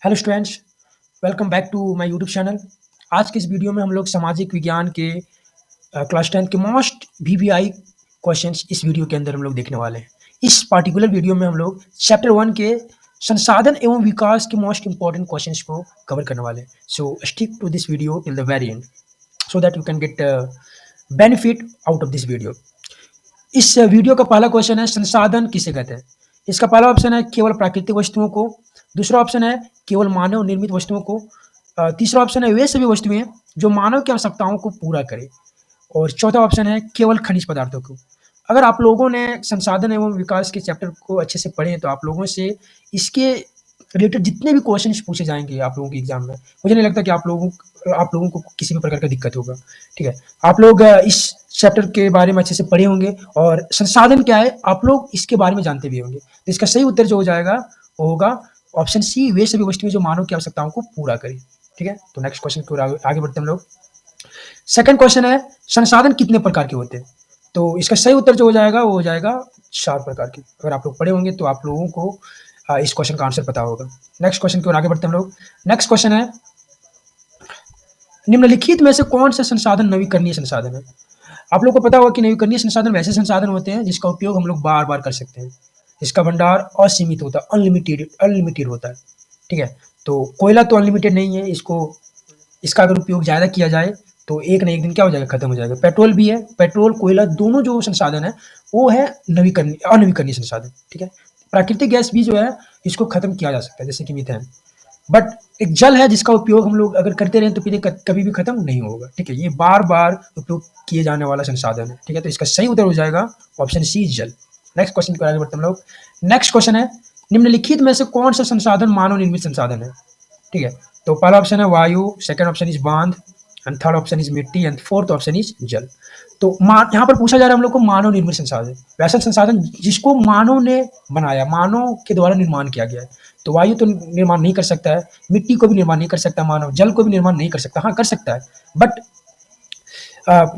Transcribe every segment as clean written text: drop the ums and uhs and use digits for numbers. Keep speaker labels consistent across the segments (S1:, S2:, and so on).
S1: Hello students, welcome back to my YouTube channel. आज के इस वीडियो में हम लोग सामाजिक विज्ञान के क्लास 10 के मोस्ट वीवीआई क्वेश्चंस इस वीडियो के अंदर हम लोग देखने वाले हैं। इस पार्टिकुलर वीडियो में हम लोग चैप्टर 1 के संसाधन एवं विकास के मोस्ट इंपॉर्टेंट क्वेश्चंस को कवर करने वाले हैं। So stick to this video till the very end so that you can get benefit out of this video. इस वीडियो का पहला क्वेश्चन है, संसाधन किसे कहते हैं। इसका पहला ऑप्शन है केवल प्राकृतिक वस्तुओं को, दूसरा ऑप्शन है केवल मानव निर्मित वस्तुओं को, तीसरा ऑप्शन है वे सभी वस्तुएं जो मानव की आवश्यकताओं को पूरा करें, और चौथा ऑप्शन है केवल खनिज पदार्थों को। अगर आप लोगों ने संसाधन एवं विकास के चैप्टर को अच्छे से पढ़े तो आप लोगों से इसके रिलेटेड जितने भी क्वेश्चन पूछे जाएंगे आप लोगों के एग्जाम में, मुझे नहीं लगता कि आप लोगों को किसी भी प्रकार का दिक्कत होगा। ठीक है, आप लोग इस चैप्टर के बारे में अच्छे से पढ़े होंगे और संसाधन क्या है आप लोग इसके बारे में जानते भी होंगे। तो इसका सही उत्तर जो हो जाएगा वो होगा ऑप्शन सी, वे सभी वस्तुएं जो मानव की आवश्यकताओं को पूरा करें। ठीक है, तो नेक्स्ट क्वेश्चन की ओर आगे बढ़ते हैं हम लोग। सेकंड क्वेश्चन है, संसाधन कितने प्रकार के होते हैं। तो इसका सही उत्तर जो हो जाएगा वो हो जाएगा 4 प्रकार के। अगर आप लोग पढ़े होंगे तो आप लोगों को इस क्वेश्चन का आंसर पता होगा। नेक्स्ट क्वेश्चन की ओर आगे बढ़ते हैं हम लोग। नेक्स्ट क्वेश्चन है, निम्नलिखित में से कौन सा संसाधन नवीकरणीय संसाधन है। आप लोग को पता होगा कि नवीकरणीय संसाधन वैसे संसाधन होते हैं जिसका उपयोग हम लोग बार बार कर सकते हैं, जिसका भंडार असीमित होता है, अनलिमिटेड होता है। ठीक है, तो कोयला तो अनलिमिटेड नहीं है, इसका अगर उपयोग ज़्यादा किया जाए तो एक न एक दिन क्या हो जाएगा, खत्म हो जाएगा। पेट्रोल भी है, पेट्रोल कोयला दोनों जो संसाधन है वो है अनवीकरणीय संसाधन। ठीक है, प्राकृतिक गैस भी जो है इसको खत्म किया जा सकता है, जैसे कि मीथेन। बट एक जल है जिसका उपयोग हम लोग अगर करते रहें तो फिर कभी भी खत्म नहीं होगा। ठीक है, ये बार बार उपयोग किए जाने वाला संसाधन है। ठीक है, तो इसका सही उत्तर हो जाएगा ऑप्शन सी, जल। नेक्स्ट क्वेश्चन पर आगे बढ़ते हम लोग। नेक्स्ट क्वेश्चन है, निम्नलिखित में से कौन सा संसाधन मानव निर्मित संसाधन है। ठीक है, तो पहला ऑप्शन है वायु, सेकंड ऑप्शन इज बांध, एंड थर्ड ऑप्शन इज मिट्टी, एंड फोर्थ ऑप्शन इज जल। तो यहाँ पर पूछा जा रहा है हम लोग को मानव निर्मित संसाधन, वैसा संसाधन जिसको मानव ने बनाया, मानव के द्वारा निर्माण किया गया है। तो वायु तो निर्माण नहीं कर सकता है, मिट्टी को भी निर्माण नहीं कर सकता मानव, जल को भी निर्माण नहीं कर सकता। हाँ, कर सकता है, बट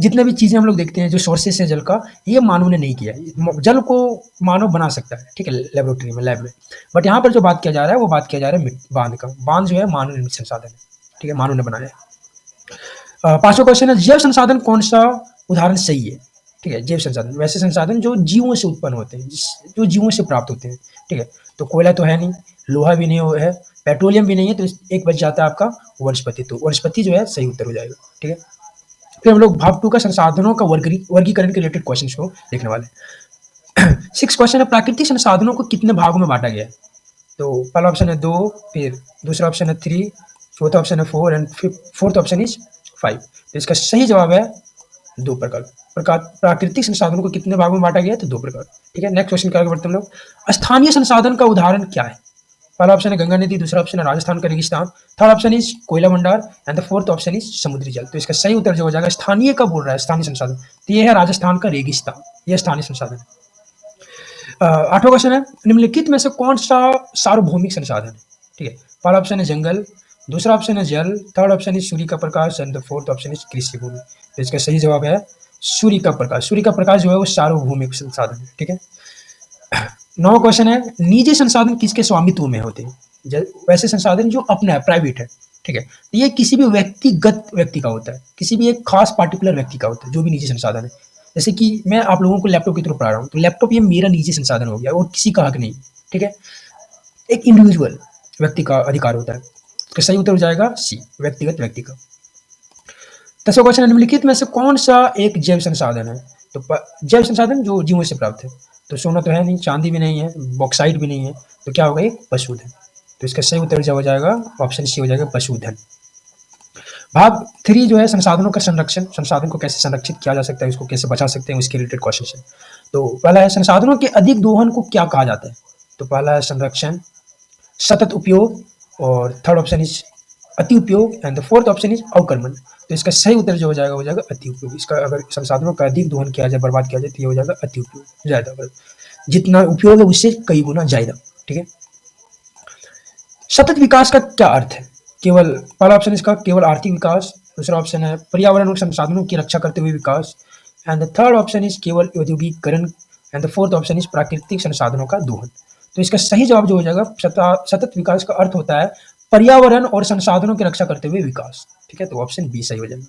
S1: जितने भी चीज़ें हम लोग देखते हैं जो सोर्सेस है जल का, ये मानव ने नहीं किया है। जल को मानव बना सकता है, ठीक है, लेबोरेटरी में, लैब में। बट यहाँ पर जो बात किया जा रहा है वो बात किया जा रहा है बांध का। बांध जो है मानव निर्मित संसाधन है। ठीक है, मानव ने बनाया है। पांचवा क्वेश्चन है, जैव संसाधन कौन सा उदाहरण सही है। ठीक है, जैव संसाधन वैसे संसाधन जो जीवों से उत्पन्न होते हैं, जो जीवों से प्राप्त होते हैं। ठीक है, तो कोयला तो है नहीं, लोहा भी नहीं है, पेट्रोलियम भी नहीं है, तो एक बच जाता है आपका वनस्पति। तो वनस्पति जो है सही उत्तर हो जाएगा। ठीक है, फिर हम लोग भाग 2 का संसाधनों का वर्गीकरण के रिलेटेड क्वेश्चन को देखने वाले हैं। 6 क्वेश्चन है, प्राकृतिक संसाधनों को कितने भागों में बांटा गया है। तो पहला ऑप्शन है 2, फिर दूसरा ऑप्शन है 3, चौथा ऑप्शन है 4, एंड फोर्थ ऑप्शन इज 5। तो इसका सही जवाब है 2 प्रकार। प्राकृतिक संसाधनों को कितने भागों में बांटा गया है, तो 2 प्रकार। ठीक है, नेक्स्ट क्वेश्चन के आगे बढ़ते हम लोग। स्थानीय संसाधन का उदाहरण क्या है। पहला ऑप्शन है गंगा नदी, दूसरा ऑप्शन है राजस्थान का रेगिस्तान, थर्ड ऑप्शन इज कोयला भंडार, and the fourth option is समुद्री जल। तो इसका सही उत्तर जो हो जाएगा, स्थानीय का बोल रहा है, स्थानीय संसाधन, तो ये है राजस्थान का रेगिस्तान, ये स्थानीय संसाधन है। 8वां क्वेश्चन है, निम्नलिखित में से कौन सा सार्वभौमिक संसाधन है। ठीक है, पहला ऑप्शन है जंगल, दूसरा ऑप्शन है जल, थर्ड ऑप्शन इज सूर्य का प्रकाश, and the fourth option is कृषि भूमि। तो इसका सही जवाब है सूर्य का प्रकाश। सूर्य का प्रकाश जो है वो सार्वभौमिक संसाधन है। ठीक है, 9वां क्वेश्चन है, निजी संसाधन किसके स्वामित्व में होते हैं। वैसे संसाधन जो अपना है, प्राइवेट है। ठीक है, ये किसी भी व्यक्ति का होता है, किसी भी एक खास पार्टिकुलर व्यक्ति का होता है जो भी निजी संसाधन है। जैसे कि मैं आप लोगों को लैपटॉप की तरफ पढ़ा रहा हूँ, तो लैपटॉप ये मेरा निजी संसाधन हो गया और किसी का हक नहीं। ठीक है, एक इंडिविजुअल व्यक्ति का अधिकार होता है। तो सही उत्तर हो जाएगा सी, व्यक्तिगत व्यक्ति का। 10वां क्वेश्चन है, निम्नलिखित में से कौन सा एक जैव संसाधन है। तो जैव संसाधन जो जीवों से प्राप्त है, तो सोना तो है नहीं, चांदी भी नहीं है, बॉक्साइट भी नहीं है, तो क्या होगा, एक पशुधन। तो इसका सही उत्तर जो हो जाएगा ऑप्शन सी हो जाएगा, पशुधन। भाग 3 जो है संसाधनों का संरक्षण, संसाधन को कैसे संरक्षित किया जा सकता है, उसको कैसे बचा सकते हैं, उसके रिलेटेड क्वेश्चन है। तो पहला है, संसाधनों के अधिक दोहन को क्या कहा जाता है। तो पहला है संरक्षण, सतत उपयोग, और थर्ड ऑप्शन इज अति उपयोग, and the fourth option is अवक्रमण। तो इसका सही उत्तर जो हो जाएगा अति उपयोग। इसका अगर संसाधनों का अधिक दोहन किया जाए, बर्बाद किया जाए, तो ये हो जाएगा अति उपयोग, ज्यादा, जितना उपयोग है उससे कई गुना ज्यादा। ठीक है, सतत विकास का क्या अर्थ है। केवल पहला ऑप्शन इसका केवल आर्थिक विकास, दूसरा ऑप्शन है पर्यावरण और संसाधनों की रक्षा करते हुए विकास, and the third option is केवल औद्योगिकरण, and the fourth option is प्राकृतिक संसाधनों का दोहन। तो इसका सही जवाब जो हो जाएगा, सतत विकास का अर्थ होता है पर्यावरण और संसाधनों की रक्षा करते हुए विकास। ठीक है, तो ऑप्शन बी सही हो जाएगा।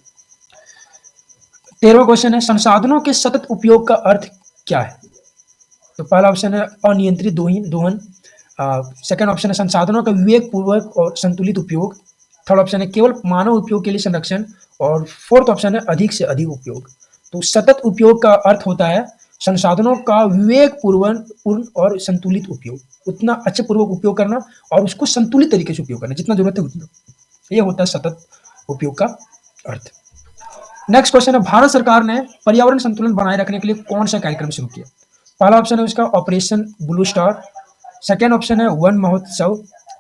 S1: 13वां क्वेश्चन है, संसाधनों के सतत उपयोग का अर्थ क्या है? तो पहला ऑप्शन है अनियंत्रित दोहन। सेकंड ऑप्शन है संसाधनों का विवेकपूर्वक और संतुलित उपयोग। थर्ड ऑप्शन है केवल मानव उपयोग के लिए संरक्षण। और फोर्थ ऑप्शन है अधिक से अधिक उपयोग। तो सतत उपयोग का अर्थ होता है संसाधनों का विवेकपूर्ण और संतुलित उपयोग, उतना अच्छे पूर्वक उपयोग करना और उसको संतुलित तरीके से उपयोग करना, जितना जरूरत है उतना। ये होता है सतत उपयोग का अर्थ। नेक्स्ट क्वेश्चन है, भारत सरकार ने पर्यावरण संतुलन बनाए रखने के लिए कौन सा कार्यक्रम शुरू किया? पहला ऑप्शन है उसका operation blue star. Second option है वन महोत्सव।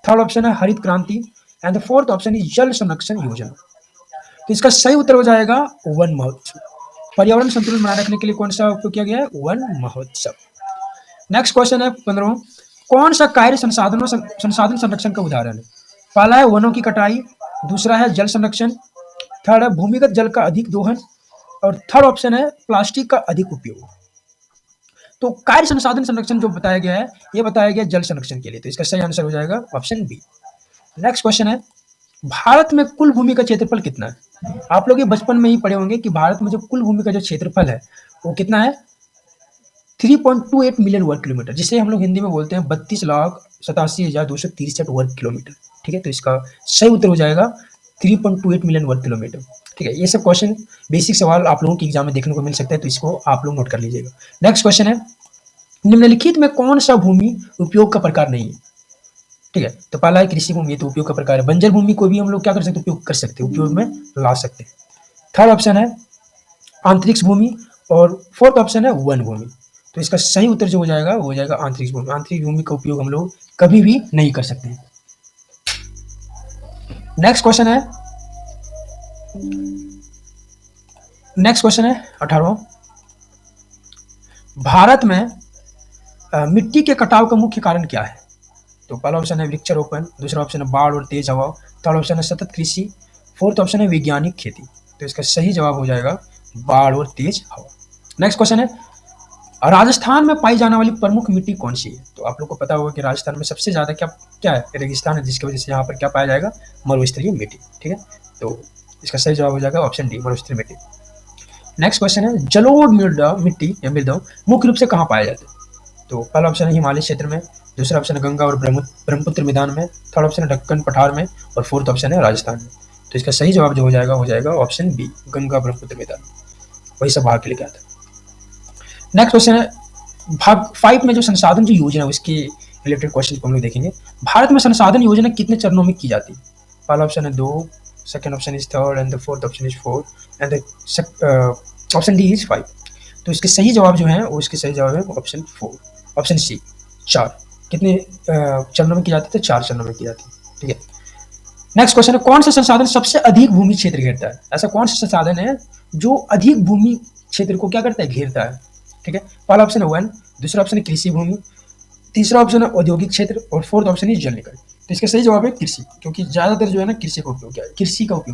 S1: थर्ड ऑप्शन है हरित क्रांति। And the fourth option is जल संरक्षण योजना। तो इसका सही उत्तर हो जाएगा वन महोत्सव। पर्यावरण संतुलन बनाए रखने के लिए कौन सा उपयोग किया गया है? वन महोत्सव। नेक्स्ट क्वेश्चन है 15वां, कौन सा कार्य संसाधन संरक्षण का उदाहरण है? पहला है वनों की कटाई। दूसरा है जल संरक्षण। थर्ड है भूमिगत जल का अधिक दोहन। और थर्ड ऑप्शन है प्लास्टिक का अधिक उपयोग। तो कार्य संसाधन संरक्षण जो बताया गया है, ये बताया गया जल संरक्षण के लिए, तो इसका सही आंसर हो जाएगा ऑप्शन बी। नेक्स्ट क्वेश्चन है, भारत में कुल भूमि का क्षेत्रफल कितना है? आप लोग ये बचपन में ही पढ़े होंगे कि भारत में जो कुल भूमि का जो क्षेत्रफल है वो कितना है? 3.28 मिलियन वर्ग किलोमीटर, जिसे हम लोग हिंदी में बोलते हैं 32,87,263 वर्ग किलोमीटर। ठीक है, तो इसका सही उत्तर हो जाएगा 3.28 मिलियन वर्ग किलोमीटर। ठीक है, ये सब क्वेश्चन बेसिक सवाल आप लोगों के एग्जाम में देखने को मिल सकता है, तो इसको आप लोग नोट कर लीजिएगा। नेक्स्ट क्वेश्चन है, निम्नलिखित में कौन सा भूमि उपयोग का प्रकार नहीं है? ठीक है, तो पहला है कृषि भूमि, तो उपयोग का प्रकार है। बंजर भूमि को भी हम लोग क्या कर सकते हैं? उपयोग कर सकते हैं, उपयोग में ला सकते हैं। थर्ड ऑप्शन है अंतरिक्ष भूमि। और फोर्थ ऑप्शन है वन भूमि। तो इसका सही उत्तर जो हो जाएगा वो हो जाएगा अंतरिक्ष भूमि। अंतरिक्ष भूमि का उपयोग हम लोग कभी भी नहीं कर सकते हैं। नेक्स्ट क्वेश्चन है 18वां, भारत में मिट्टी के कटाव का मुख्य कारण क्या है? तो पहला ऑप्शन है वृक्षारोपण। दूसरा ऑप्शन है बाढ़ और तेज हवा। थर्ड ऑप्शन है सतत कृषि। फोर्थ ऑप्शन है वैज्ञानिक खेती। तो इसका सही जवाब हो जाएगा बाढ़ और तेज हवा। नेक्स्ट क्वेश्चन है, राजस्थान में पाई जाने वाली प्रमुख मिट्टी कौन सी है? तो आप लोग को पता होगा कि राजस्थान में सबसे ज्यादा क्या है? रेगिस्तान है, जिसकी वजह से यहाँ पर क्या पाया जाएगा? मरुस्थलीय मिट्टी। ठीक है, तो इसका सही जवाब हो जाएगा ऑप्शन डी, मरुस्थलीय मिट्टी। नेक्स्ट क्वेश्चन है, जलोढ़ मृदा मुख्य रूप से कहाँ पाया जाता है? तो पहला ऑप्शन है हिमालय क्षेत्र में। दूसरा ऑप्शन है गंगा और ब्रह्मपुत्र मैदान में। थर्ड ऑप्शन है दक्कन पठार में। और फोर्थ ऑप्शन है राजस्थान में। तो इसका सही जवाब जो हो जाएगा ऑप्शन बी, गंगा ब्रह्मपुत्र मैदान। वही सब भाग के लिए क्या था। नेक्स्ट क्वेश्चन है, भाग 5 में जो संसाधन जो योजना है उसके रिलेटेड क्वेश्चन को हम लोग देखेंगे। भारत में संसाधन योजना कितने चरणों में की जाती है? पहला ऑप्शन है 2, second option is 3 and the fourth option is 4 and option D is 5। तो इसके सही जवाब जो है वो इसके सही जवाब है ऑप्शन 4, ऑप्शन सी 4। कितने चरणों में की जाती है? 4 चरणों में की जाती है। ठीक है, नेक्स्ट क्वेश्चन है, कौन सा संसाधन सबसे अधिक भूमि क्षेत्र घेरता है? ऐसा कौन सा संसाधन है जो अधिक भूमि क्षेत्र को क्या करता है? घेरता है। ठीक है, पहला ऑप्शन है वन। दूसरा ऑप्शन है कृषि भूमि। तीसरा ऑप्शन है औद्योगिक क्षेत्र। और फोर्थ ऑप्शन है जल निकल। तो इसका सही जवाब है कृषि, क्योंकि ज्यादातर जो है ना कृषि का उपयोग किया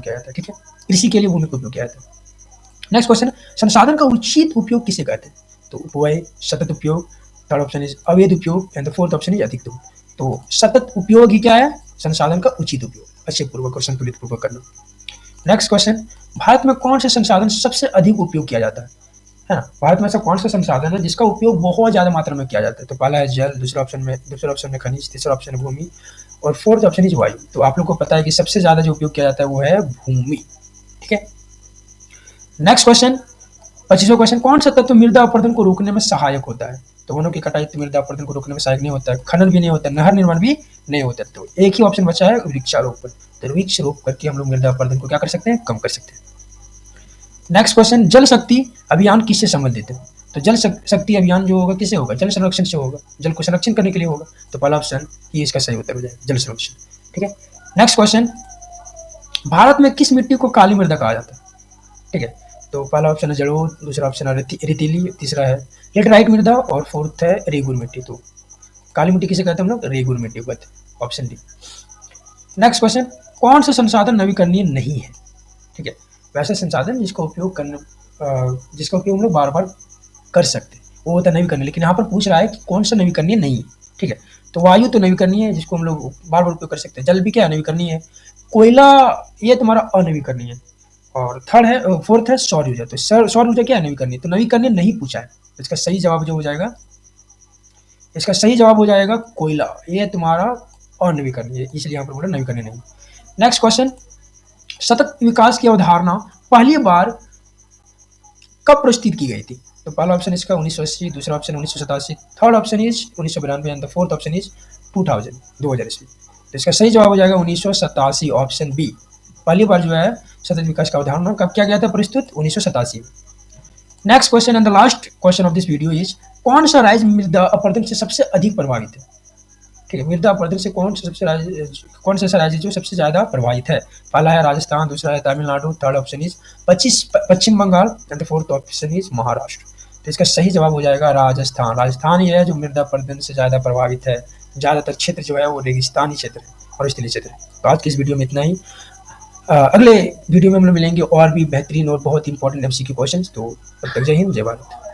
S1: जाता है। ठीक है, कृषि के लिए भूमि का उपयोग किया जाता है। नेक्स्ट क्वेश्चन, संसाधन का उचित उपयोग किसे कहते हैं? तो उपव्यय, सतत उपयोग। थर्ड ऑप्शन इज अवैध उपयोग and the fourth option is अधिक उपयोग। तो सतत उपयोग ही क्या है? संसाधन का उचित उपयोग, अच्छे पूर्वक और संतुलित पूर्वक करना। नेक्स्ट क्वेश्चन, भारत में कौन से संसाधन सबसे अधिक उपयोग किया जाता है ना? भारत में ऐसा कौन सा संसाधन है जिसका उपयोग बहुत ज्यादा मात्रा में किया जाता है? तो पहला है जल। दूसरा ऑप्शन में खनिज। तीसरा ऑप्शन है भूमि। और फोर्थ ऑप्शन इज वायु। तो आप लोग को पता है कि सबसे ज्यादा जो उपयोग किया जाता है वो है भूमि। ठीक है, नेक्स्ट क्वेश्चन 25वां क्वेश्चन, कौन सा तत्व मृदा अपरदन को रोकने में सहायक होता है? तो वनों की कटाई मृदा अपरदन को रोकने में सहायक नहीं होता है, खनन भी नहीं होता है, नहर निर्माण भी नहीं होता है। तो एक ही ऑप्शन बचा है वृक्षारोपण। तो वृक्ष रोप करके हम लोग मृदा अपरदन को क्या कर सकते हैं? कम कर सकते हैं। नेक्स्ट क्वेश्चन, जल शक्ति अभियान किससे संबंधित है? तो जल शक्ति अभियान जो होगा किससे होगा? जल संरक्षण से होगा, जल को संरक्षण करने के लिए होगा। तो पहला ऑप्शन ये इसका सही उत्तर हो जाएगा, जल संरक्षण। ठीक है, नेक्स्ट क्वेश्चन, भारत में किस मिट्टी को काली मृदा कहा जाता है? ठीक है, तो पहला ऑप्शन है जलोढ़। दूसरा ऑप्शन है रेतीली। तीसरा है लेटराइट मृदा। और फोर्थ है रेगुर मिट्टी। तो काली मिट्टी किसे कहते हैं हम लोग? रेगुर मिट्टी को कहते हैं, ऑप्शन डी। नेक्स्ट क्वेश्चन, कौन सा संसाधन नवीकरणीय नहीं है? ठीक है, वैसा संसाधन जिसका उपयोग हम लोग बार बार कर सकते हैं वो होता है नवीकरणीय। लेकिन यहाँ पर पूछ रहा है कि कौन सा नवीकरणीय नहीं है। ठीक है, तो वायु तो नवीकरणीय है, जिसको हम लोग बार बार उपयोग कर सकते हैं। जल भी क्या है, नवीकरणीय है। कोयला ये तुम्हारा अनवीकरणीय है। और थर्ड है, फोर्थ है सौर ऊर्जा। तो सौर ऊर्जा क्या है, नवीकरणीय। तो नवीकरणीय नहीं पूछा है, तो इसका सही जवाब जो हो जाएगा, इसका सही जवाब हो जाएगा कोयला। ये तुम्हारा अनवीकरणीय, इसलिए यहाँ पर बोला नवीकरणीय नहीं। नेक्स्ट क्वेश्चन, सतत विकास की अवधारणा पहली बार कब प्रस्तुत की गई थी? तो पहला ऑप्शन इसका 1980, दूसरा option 1987, third option is 1992 and the fourth option is 2000 ईस्वी। तो इसका सही जवाब हो जाएगा 1987, ऑप्शन बी। पहली बार जो है सतत विकास का अवधारणा कब किया गया था प्रस्तुत? 1987 में। Next question and the last question of this video is, कौन सा राज्य मृदा अपरदन से सबसे अधिक प्रभावित है? ठीक है, मृदा अपरदन से कौन सा ऐसा राज्य जो सबसे ज्यादा प्रभावित है? पहला है राजस्थान, दूसरा है Tamil Nadu, third option is Paschim Bangal and fourth option is Maharashtra. तो इसका सही जवाब हो जाएगा राजस्थान। राजस्थान ही है जो मृदा अपरदन से ज्यादा प्रभावित है। ज्यादातर क्षेत्र जो है वो रेगिस्तानी क्षेत्र है और स्थलीय क्षेत्र है। तो आज की इस वीडियो में इतना ही। अगले वीडियो में हम लोग मिलेंगे और भी बेहतरीन और बहुत इंपॉर्टेंट एमसीक्यू क्वेश्चंस। तो तब तक जय हिंद, जय भारत।